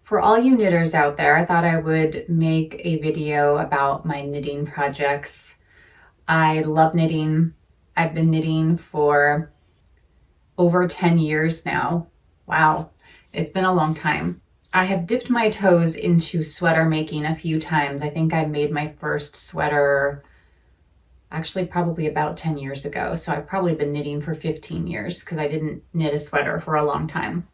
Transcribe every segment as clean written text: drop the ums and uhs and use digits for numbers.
For all you knitters out there, I thought I would make a video about my knitting projects. I love knitting. I've been knitting for over 10 years now. Wow, it's been a long time. I have dipped my toes into sweater making a few times. I think I made my first sweater actually probably about 10 years ago. So I've probably been knitting for 15 years because I didn't knit a sweater for a long time.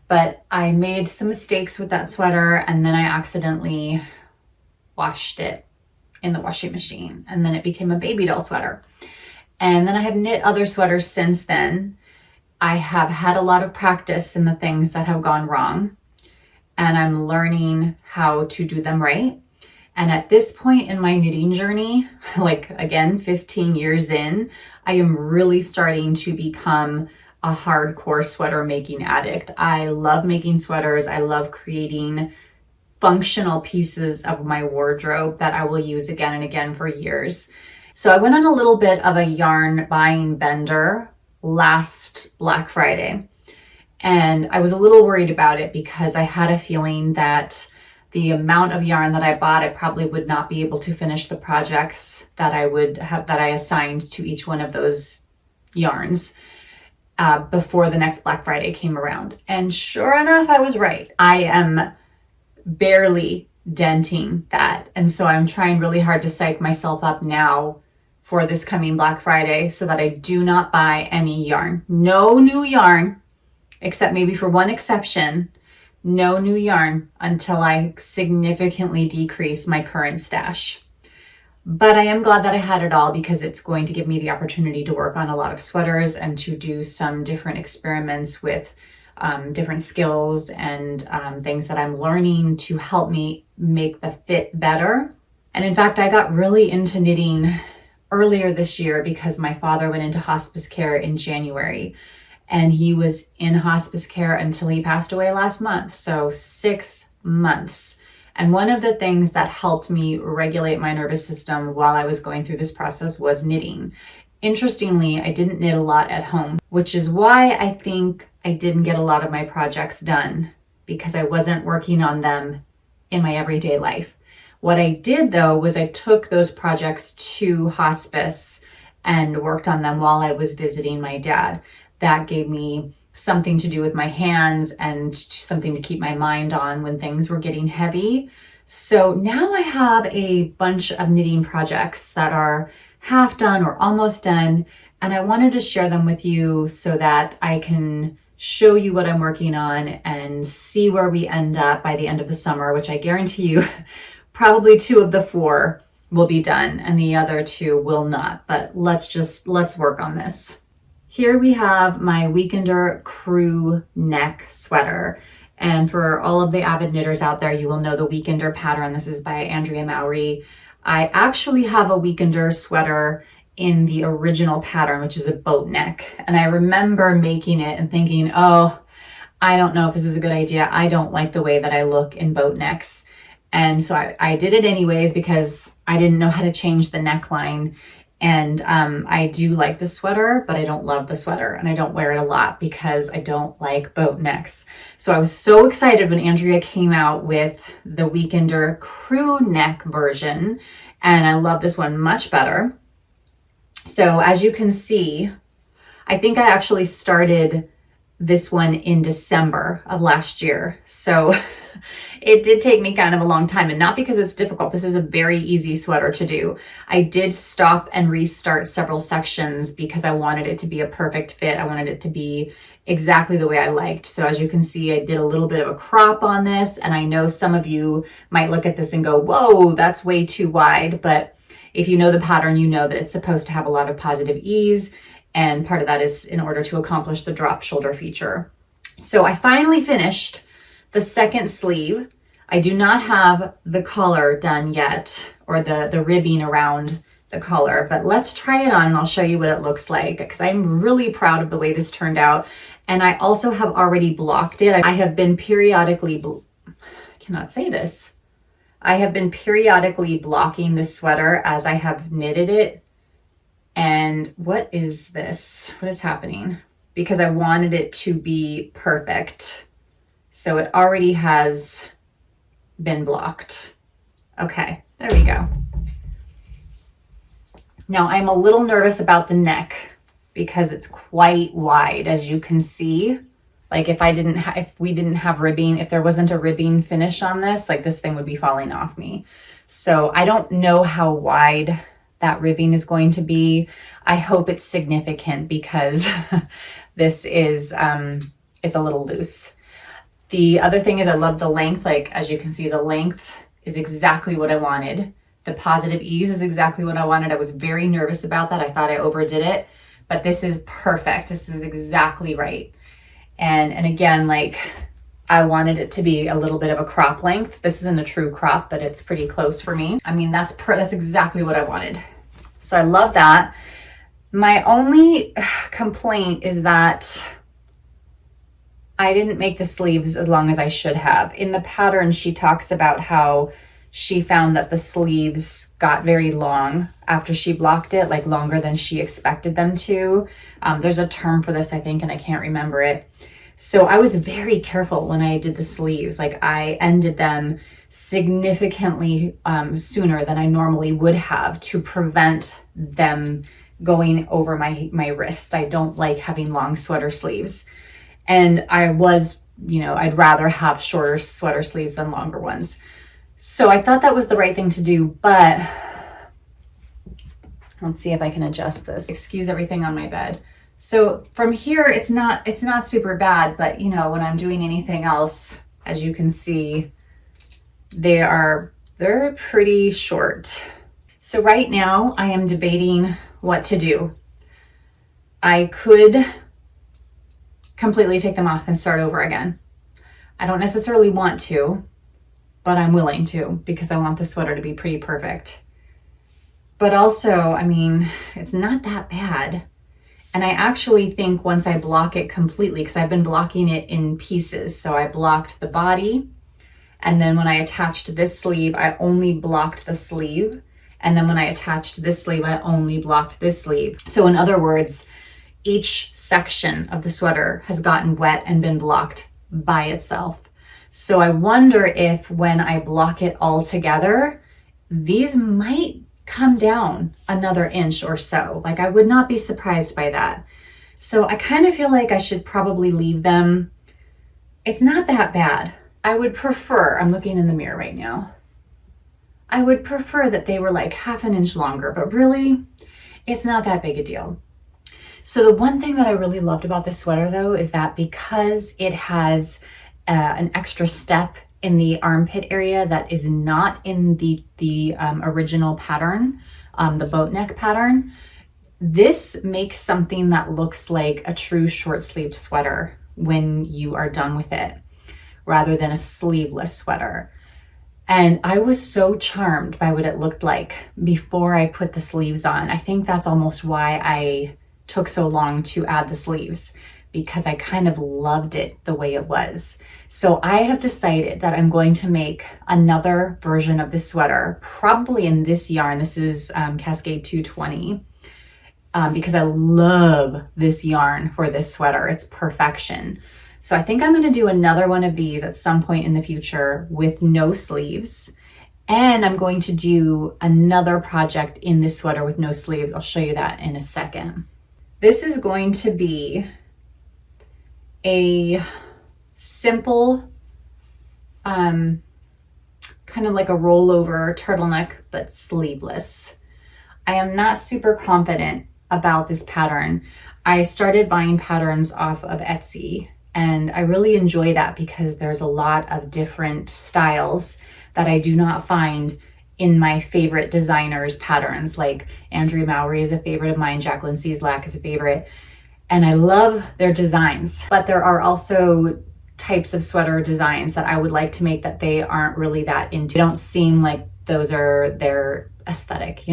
But I made some mistakes with that sweater and then I accidentally washed it in the washing machine and then it became a baby doll sweater. And then I have knit other sweaters since then. I have had a lot of practice in the things that have gone wrong and I'm learning how to do them right. And at this point in my knitting journey, like again, 15 years in, I am really starting to become a hardcore sweater making addict. I love making sweaters. I love creating functional pieces of my wardrobe that I will use again and again for years. So I went on a little bit of a yarn buying bender last Black Friday, and I was a little worried about it because I had a feeling that the amount of yarn that I bought, I probably would not be able to finish the projects that I would have, that I assigned to each one of those yarns before the next Black Friday came around. And sure enough, I was right. I am barely denting that. And so I'm trying really hard to psych myself up now for this coming Black Friday so that I do not buy any yarn. No new yarn, except maybe for one exception. No new yarn until I significantly decrease my current stash. But I am glad that I had it all because it's going to give me the opportunity to work on a lot of sweaters and to do some different experiments with different skills and things that I'm learning to help me make the fit better. And in fact, I got really into knitting earlier this year because my father went into hospice care in January. And he was in hospice care until he passed away last month. So 6 months. And one of the things that helped me regulate my nervous system while I was going through this process was knitting. Interestingly, I didn't knit a lot at home, which is why I think I didn't get a lot of my projects done because I wasn't working on them in my everyday life. What I did though was I took those projects to hospice and worked on them while I was visiting my dad. That gave me something to do with my hands and something to keep my mind on when things were getting heavy. So now I have a bunch of knitting projects that are half done or almost done. And I wanted to share them with you so that I can show you what I'm working on and see where we end up by the end of the summer, which I guarantee you probably 2 of the 4 will be done and the other 2 will not. But let's work on this. Here we have my Weekender crew neck sweater. And for all of the avid knitters out there, you will know the Weekender pattern. This is by Drea Renee. I actually have a Weekender sweater in the original pattern, which is a boat neck. And I remember making it and thinking, oh, I don't know if this is a good idea. I don't like the way that I look in boat necks. And so I did it anyways because I didn't know how to change the neckline. And I do like the sweater, but I don't love the sweater and I don't wear it a lot because I don't like boat necks. So I was so excited when Drea came out with the Weekender crew neck version, and I love this one much better. So as you can see, I think I actually started this one in December of last year. So it did take me kind of a long time, and not because it's difficult. This is a very easy sweater to do. I did stop and restart several sections because I wanted it to be a perfect fit. I wanted it to be exactly the way I liked. So as you can see, I did a little bit of a crop on this, and I know some of you might look at this and go, whoa, that's way too wide. But if you know the pattern, you know that it's supposed to have a lot of positive ease. And part of that is in order to accomplish the drop shoulder feature. So I finally finished the second sleeve. I do not have the collar done yet, or the ribbing around the collar, but let's try it on and I'll show you what it looks like because I'm really proud of the way this turned out. And I also have already blocked it. I have been periodically, I cannot say this. I have been periodically blocking this sweater as I have knitted it. And what is this? What is happening? Because I wanted it to be perfect. So it already has been blocked. Okay, there we go. Now I'm a little nervous about the neck because it's quite wide, as you can see. Like if we didn't have ribbing, if there wasn't a ribbing finish on this, like this thing would be falling off me. So I don't know how wide that ribbing is going to be. I hope it's significant because this is, it's a little loose. The other thing is I love the length. Like, as you can see, the length is exactly what I wanted. The positive ease is exactly what I wanted. I was very nervous about that. I thought I overdid it, but this is perfect. This is exactly right. And again, like I wanted it to be a little bit of a crop length. This isn't a true crop, but it's pretty close for me. I mean, that's exactly what I wanted. So I love that. My only complaint is that I didn't make the sleeves as long as I should have. In the pattern, she talks about how she found that the sleeves got very long after she blocked it, like longer than she expected them to. There's a term for this, I think, and I can't remember it. So I was very careful when I did the sleeves. Like I ended them significantly sooner than I normally would have to prevent them going over my wrists. I don't like having long sweater sleeves. And I was, I'd rather have shorter sweater sleeves than longer ones. So I thought that was the right thing to do, but let's see if I can adjust this. Excuse everything on my bed. So from here, it's not super bad, but when I'm doing anything else, as you can see, they're pretty short. So right now I am debating what to do. I could completely take them off and start over again. I don't necessarily want to, but I'm willing to because I want the sweater to be pretty perfect. But also, I mean, it's not that bad. And I actually think once I block it completely, because I've been blocking it in pieces. So I blocked the body. And then when I attached this sleeve, I only blocked the sleeve. And then when I attached this sleeve, I only blocked this sleeve. So in other words, each section of the sweater has gotten wet and been blocked by itself. So I wonder if when I block it all together, these might come down another inch or so. Like I would not be surprised by that. So I kind of feel like I should probably leave them. It's not that bad. I would prefer, I'm looking in the mirror right now, I would prefer that they were like half an inch longer, but really, it's not that big a deal. So the one thing that I really loved about this sweater though is that because it has an extra step in the armpit area that is not in the original pattern, the boat neck pattern, this makes something that looks like a true short sleeved sweater when you are done with it, rather than a sleeveless sweater. And I was so charmed by what it looked like before I put the sleeves on. I think that's almost why I took so long to add the sleeves, because I kind of loved it the way it was. So I have decided that I'm going to make another version of this sweater, probably in this yarn. This is Cascade 220, because I love this yarn for this sweater. It's perfection. So I think I'm going to do another one of these at some point in the future with no sleeves. And I'm going to do another project in this sweater with no sleeves. I'll show you that in a second. This is going to be a simple, kind of like a rollover turtleneck, but sleeveless. I am not super confident about this pattern. I started buying patterns off of Etsy, and I really enjoy that because there's a lot of different styles that I do not find in my favorite designers' patterns. Like Andrea Mowry is a favorite of mine, Jacqueline Cieslak is a favorite, and I love their designs. But there are also types of sweater designs that I would like to make that they aren't really that into. They don't seem like those are their aesthetic,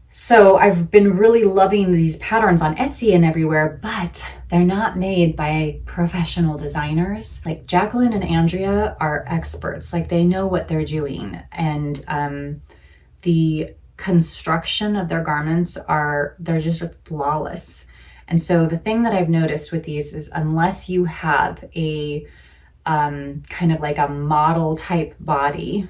So I've been really loving these patterns on Etsy and everywhere, but they're not made by professional designers. Like Jacqueline and Andrea are experts, like they know what they're doing. And the construction of their garments they're just flawless. And so the thing that I've noticed with these is unless you have a kind of like a model type body,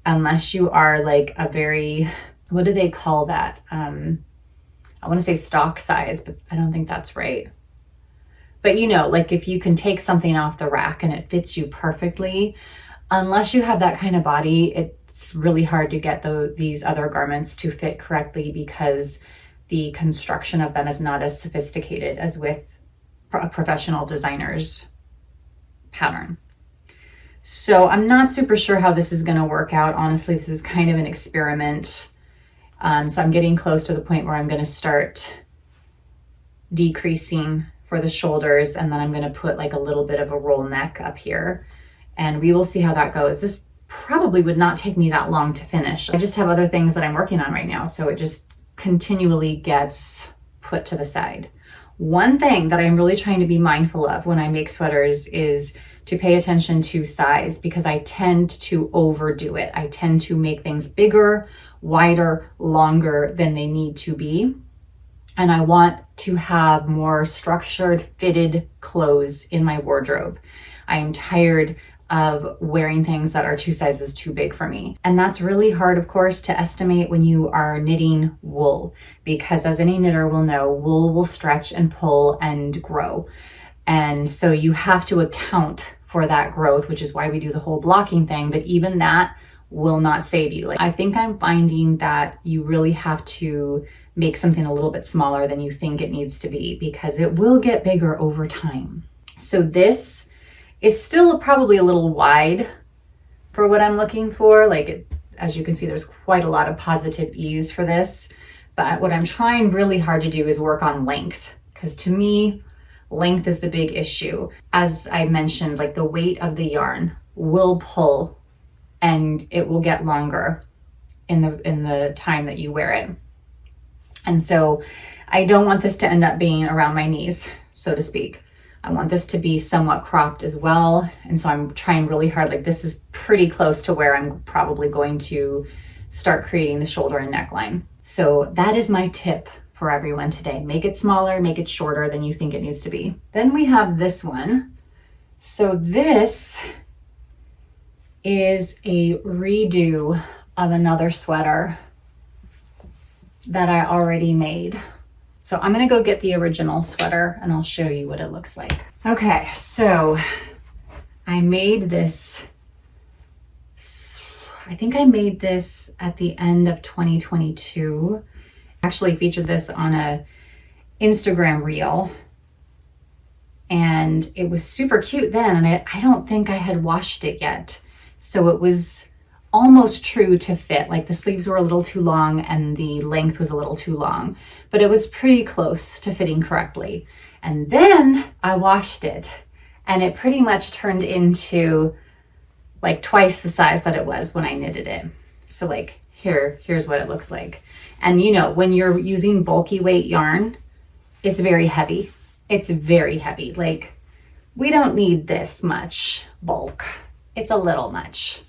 unless you are like a very, what do they call that? I want to say stock size, but I don't think that's right. But you know, like if you can take something off the rack and it fits you perfectly, unless you have that kind of body, it's really hard to get these other garments to fit correctly because the construction of them is not as sophisticated as with a professional designer's pattern. So I'm not super sure how this is going to work out. Honestly, this is kind of an experiment. So I'm getting close to the point where I'm going to start decreasing for the shoulders, and then I'm going to put like a little bit of a roll neck up here, and we will see how that goes. This probably would not take me that long to finish. I just have other things that I'm working on right now, so it just continually gets put to the side. One thing that I'm really trying to be mindful of when I make sweaters is to pay attention to size, because I tend to overdo it. I tend to make things bigger, wider, longer than they need to be. And I want to have more structured, fitted clothes in my wardrobe. I am tired of wearing things that are 2 sizes too big for me. And that's really hard, of course, to estimate when you are knitting wool, because as any knitter will know, wool will stretch and pull and grow. And so you have to account for that growth, which is why we do the whole blocking thing, but even that will not save you. Like, I think I'm finding that you really have to make something a little bit smaller than you think it needs to be, because it will get bigger over time. So this is still probably a little wide for what I'm looking for. As you can see, there's quite a lot of positive ease for this, but what I'm trying really hard to do is work on length, because to me, length is the big issue. As I mentioned, like the weight of the yarn will pull and it will get longer in the time that you wear it. And so I don't want this to end up being around my knees, so to speak. I want this to be somewhat cropped as well. And so I'm trying really hard. Like, this is pretty close to where I'm probably going to start creating the shoulder and neckline. So that is my tip for everyone today. Make it smaller, make it shorter than you think it needs to be. Then we have this one. So this is a redo of another sweater that I already made. So I'm gonna go get the original sweater and I'll show you what it looks like. Okay, so I made this, I think I made this at the end of 2022. Actually featured this on a Instagram reel, and it was super cute then, and I don't think I had washed it yet. So it was almost true to fit. Like, the sleeves were a little too long and the length was a little too long, but it was pretty close to fitting correctly. And then I washed it and it pretty much turned into like twice the size that it was when I knitted it. So like here's what it looks like. And you know, when you're using bulky weight yarn, it's very heavy. It's very heavy. Like, we don't need this much bulk. It's a little much.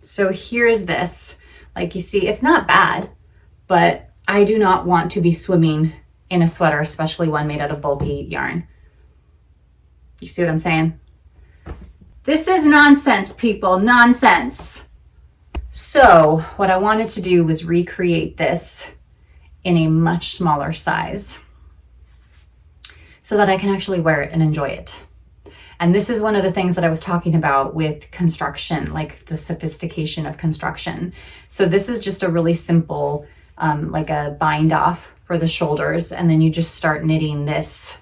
So here's this. Like, you see, it's not bad, but I do not want to be swimming in a sweater, especially one made out of bulky yarn. You see what I'm saying? This is nonsense, people, nonsense. So what I wanted to do was recreate this in a much smaller size so that I can actually wear it and enjoy it. And this is one of the things that I was talking about with construction, like the sophistication of construction. So this is just a really simple, like a bind off for the shoulders. And then you just start knitting this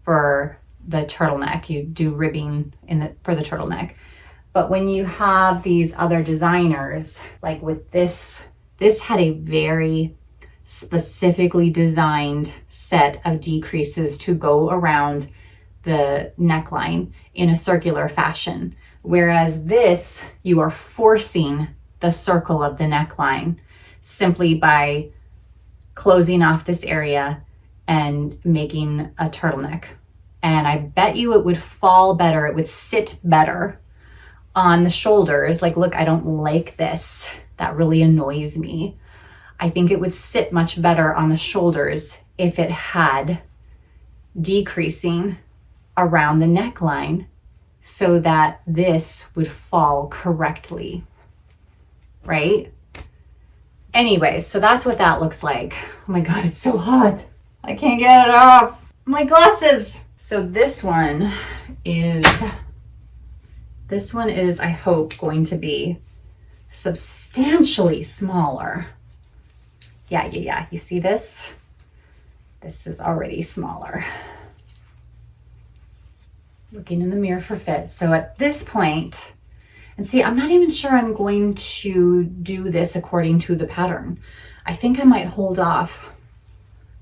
for the turtleneck. You do ribbing for the turtleneck. But when you have these other designers, like with this had a very specifically designed set of decreases to go around the neckline in a circular fashion. Whereas this, you are forcing the circle of the neckline simply by closing off this area and making a turtleneck. And I bet you it would fall better, it would sit better on the shoulders. Like, look, I don't like this. That really annoys me. I think it would sit much better on the shoulders if it had decreasing around the neckline so that this would fall correctly, right? Anyway, so that's what that looks like. Oh my God, it's so hot. I can't get it off. My glasses. So this one is, I hope, going to be substantially smaller. Yeah. You see this? This is already smaller. Looking in the mirror for fit. So at this point, and see, I'm not even sure I'm going to do this according to the pattern. I think I might hold off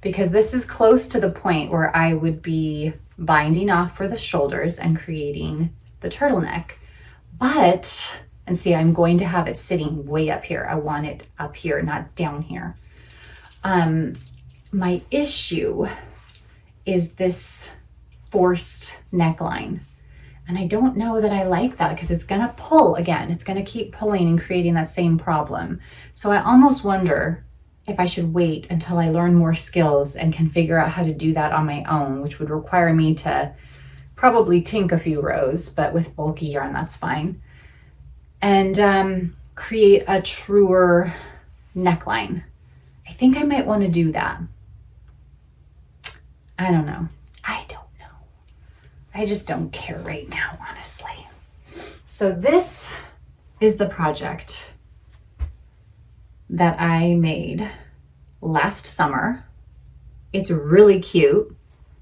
because this is close to the point where I would be binding off for the shoulders and creating the turtleneck. But, and see, I'm going to have it sitting way up here. I want it up here, not down here. My issue is this forced neckline. And I don't know that I like that because it's gonna pull again. It's gonna keep pulling and creating that same problem. So I almost wonder if I should wait until I learn more skills and can figure out how to do that on my own, which would require me to probably tink a few rows, but with bulky yarn, that's fine. And create a truer neckline. I think I might want to do that. I don't know. I just don't care right now, honestly. So this is the project that I made last summer. It's really cute.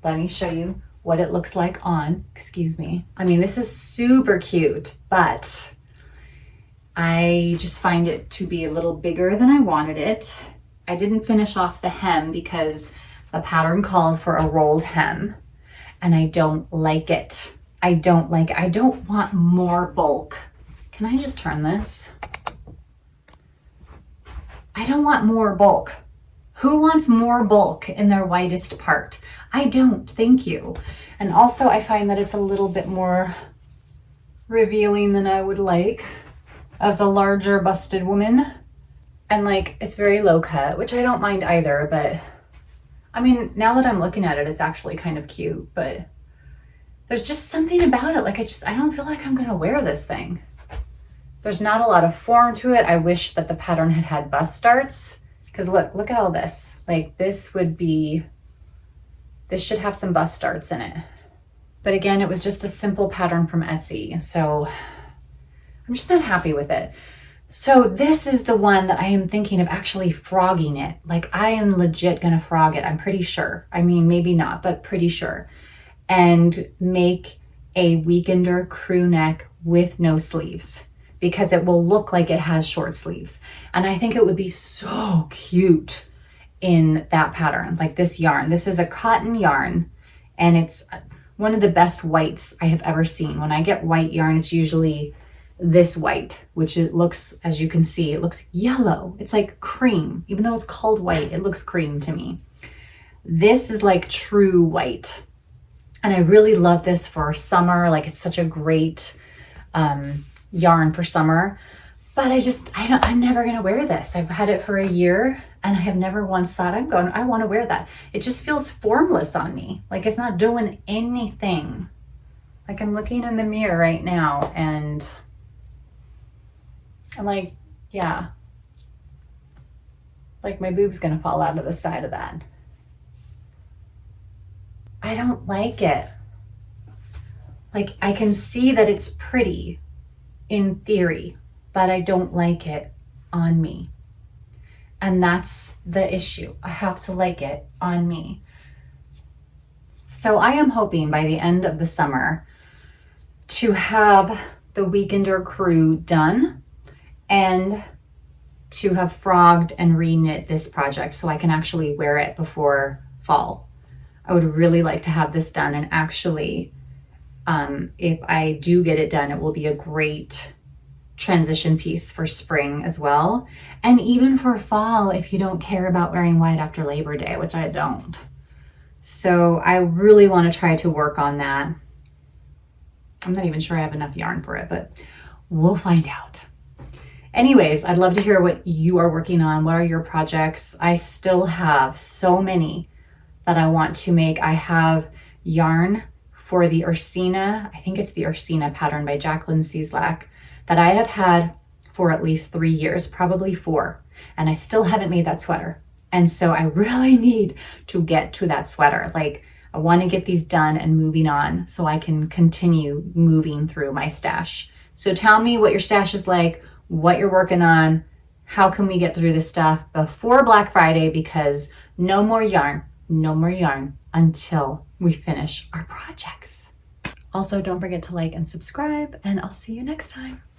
Let me show you what it looks like on. Excuse me. I mean, this is super cute, but I just find it to be a little bigger than I wanted it. I didn't finish off the hem because the pattern called for a rolled hem. And I don't like it. I don't want more bulk. Can I just turn this? I don't want more bulk. Who wants more bulk in their widest part? I don't, thank you. And also I find that it's a little bit more revealing than I would like as a larger busted woman. And like, it's very low cut, which I don't mind either, but I mean, now that I'm looking at it, it's actually kind of cute, but there's just something about it. Like, I don't feel like I'm going to wear this thing. There's not a lot of form to it. I wish that the pattern had bust darts because look at all this. Like this should have some bust darts in it. But again, it was just a simple pattern from Etsy. So I'm just not happy with it. So this is the one that I am thinking of actually frogging it. Like I am legit gonna frog it, I'm pretty sure. I mean, maybe not, but pretty sure. And make a weekender crew neck with no sleeves because it will look like it has short sleeves. And I think it would be so cute in that pattern, like this yarn. This is a cotton yarn and it's one of the best whites I have ever seen. When I get white yarn, it's usually this white, which it looks, as you can see, it looks yellow. It's like cream. Even though it's called white, it looks cream to me. This is like true white. And I really love this for summer. Like it's such a great yarn for summer. But I'm never gonna wear this. I've had it for a year and I have never once thought I wanna wear that. It just feels formless on me. Like it's not doing anything. Like I'm looking in the mirror right now and I'm like, yeah, like my boob's gonna fall out of the side of that. I don't like it. Like I can see that it's pretty in theory, but I don't like it on me. And that's the issue. I have to like it on me. So I am hoping by the end of the summer to have the Weekender crew done and to have frogged and re-knit this project so I can actually wear it before fall. I would really like to have this done, and actually, if I do get it done, it will be a great transition piece for spring as well. And even for fall, if you don't care about wearing white after Labor Day, which I don't. So I really want to try to work on that. I'm not even sure I have enough yarn for it, but we'll find out. Anyways, I'd love to hear what you are working on. What are your projects? I still have so many that I want to make. I have yarn for the Ursina, I think it's the Ursina pattern by Jacqueline Cieslak, that I have had for at least 3 years, probably 4, and I still haven't made that sweater. And so I really need to get to that sweater. Like, I want to get these done and moving on so I can continue moving through my stash. So tell me what your stash is like, what you're working on, how can we get through this stuff before Black Friday, because no more yarn until we finish our projects. Also, don't forget to like and subscribe, and I'll see you next time.